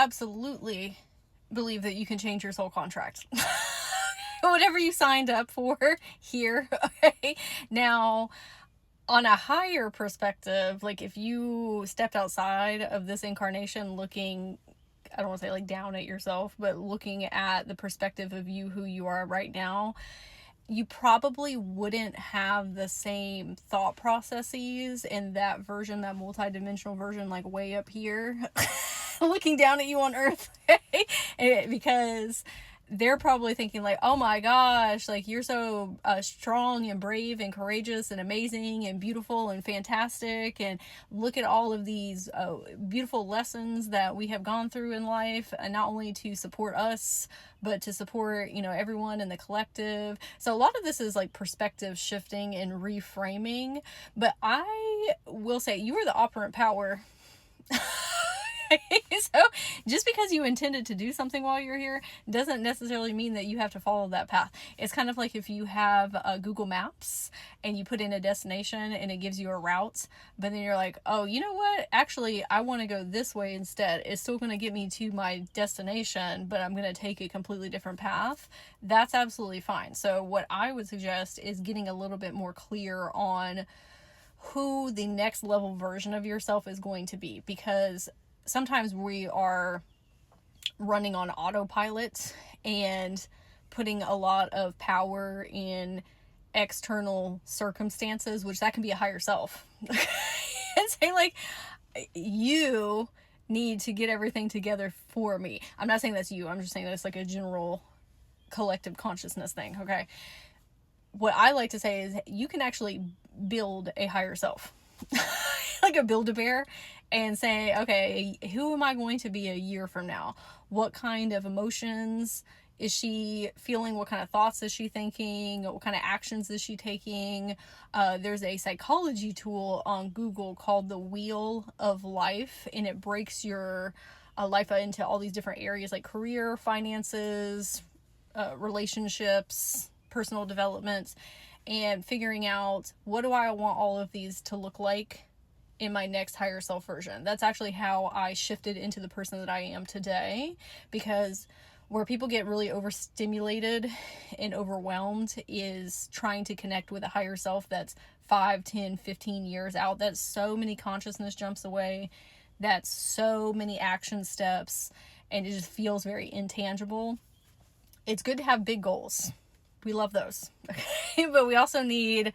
absolutely believe that you can change your soul contract. Whatever you signed up for here, okay? Now, on a higher perspective, like if you stepped outside of this incarnation looking, I don't want to say like down at yourself, but looking at the perspective of you, who you are right now, you probably wouldn't have the same thought processes in that version, that multidimensional version, like way up here, looking down at you on Earth, because they're probably thinking like, oh my gosh, like you're so strong and brave and courageous and amazing and beautiful and fantastic, and look at all of these beautiful lessons that we have gone through in life, and not only to support us but to support, you know, everyone in the collective. So a lot of this is like perspective shifting and reframing, but I will say you are the operant power. So just because you intended to do something while you're here doesn't necessarily mean that you have to follow that path. It's kind of like if you have Google Maps and you put in a destination and it gives you a route, but then you're like, oh, you know what? Actually, I want to go this way instead. It's still going to get me to my destination, but I'm going to take a completely different path. That's absolutely fine. So what I would suggest is getting a little bit more clear on who the next level version of yourself is going to be, because sometimes we are running on autopilot and putting a lot of power in external circumstances, which that can be a higher self. And say like, you need to get everything together for me. I'm not saying that's you. I'm just saying that's like a general collective consciousness thing. Okay. What I like to say is you can actually build a higher self. Like a Build-A-Bear, and say, okay, who am I going to be a year from now? What kind of emotions is she feeling? What kind of thoughts is she thinking? What kind of actions is she taking? There's a psychology tool on Google called the Wheel of Life, and it breaks your life into all these different areas like career, finances, relationships, personal development, and figuring out, what do I want all of these to look like in my next higher self version. That's actually how I shifted into the person that I am today, because where people get really overstimulated and overwhelmed is trying to connect with a higher self that's 5, 10, 15 years out. That's so many consciousness jumps away. That's so many action steps, and it just feels very intangible. It's good to have big goals. We love those. Okay? But we also need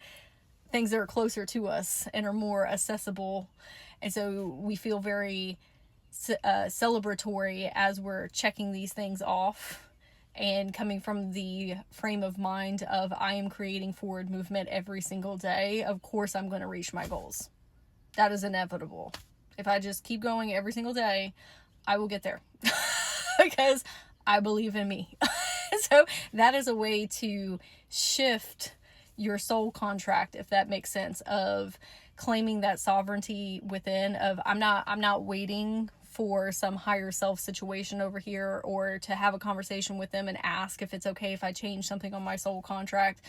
things that are closer to us and are more accessible. And so we feel very celebratory as we're checking these things off, and coming from the frame of mind of, I am creating forward movement every single day. Of course, I'm going to reach my goals. That is inevitable. If I just keep going every single day, I will get there because I believe in me. So that is a way to shift your soul contract, if that makes sense, of claiming that sovereignty within, of I'm not waiting for some higher self situation over here, or to have a conversation with them and ask if it's okay if I change something on my soul contract.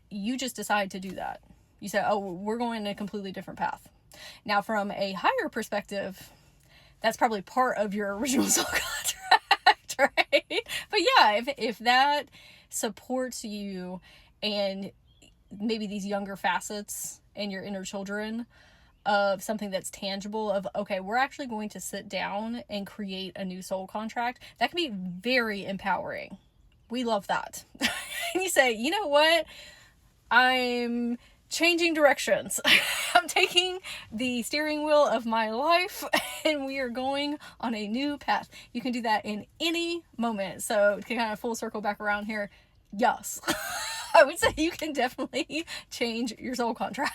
You just decide to do that. You say, oh, we're going a completely different path. Now, from a higher perspective, that's probably part of your original soul contract, right? But yeah, if that supports you, and maybe these younger facets in your inner children of something that's tangible, of, okay, we're actually going to sit down and create a new soul contract, that can be very empowering. We love that. And you say, you know what? I'm changing directions. I'm taking the steering wheel of my life and we are going on a new path. You can do that in any moment. So to kind of full circle back around here, yes. I would say you can definitely change your soul contract.